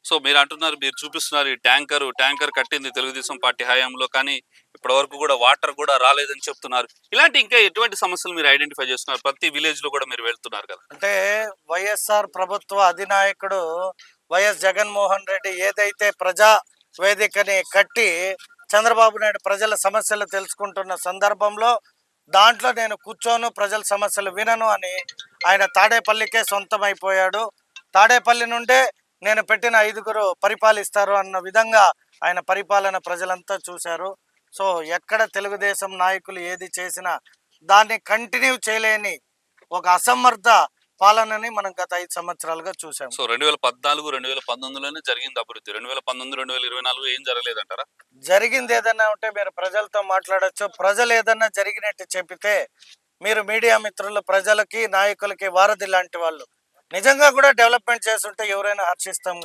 So మీరు అంటున్నారు, మీరు చూపిస్తున్నారు ఈ ట్యాంకర్ కట్టింది తెలుగుదేశం పార్టీ హయాంలో, కానీ ఇప్పటి వరకు కూడా వాటర్ కూడా రాలేదని చెప్తున్నారు. ఇలాంటి ఇంకా ఎటువంటి సమస్యలు మీరు ఐడెంటిఫై చేస్తున్నారు? ప్రతి విలేజ్ లో కూడా మీరు వెళ్తున్నారు కదా. అంటే వైఎస్ఆర్ ప్రభుత్వ అధినాయకుడు వైఎస్ జగన్మోహన్ రెడ్డి ఏదైతే ప్రజా వేదికని కట్టి చంద్రబాబు నాయుడు ప్రజల సమస్యలు తెలుసుకుంటున్న సందర్భంలో దాంట్లో నేను కూర్చోను, ప్రజల సమస్యలు వినను అని ఆయన తాడేపల్లికే సొంతమైపోయాడు. తాడేపల్లి నుండే నేను పెట్టిన 5గురు పరిపాలిస్తారు అన్న విధంగా ఆయన పరిపాలన ప్రజలంతా చూశారు. సో ఎక్కడ తెలుగుదేశం నాయకులు ఏది చేసినా దాన్ని కంటిన్యూ చేయలేని ఒక అసమర్థ పాలనని మనం గత 5 సంవత్సరాలుగా చూసాం. సో 2014, 2019లోనే జరిగింది అభివృద్ధి. 2019, 2024 ఏం జరగలేదంటారా? జరిగింది ఏదన్నా ఉంటే మీరు ప్రజలతో మాట్లాడొచ్చు. ప్రజలు ఏదన్నా జరిగినట్టు చెప్పితే మీరు మీడియా మిత్రులు ప్రజలకి నాయకులకి వారధి లాంటి వాళ్ళు నిజంగా కూడా డెవలప్మెంట్ చేస్తుంటే ఎవరైనా హర్షిస్తాం.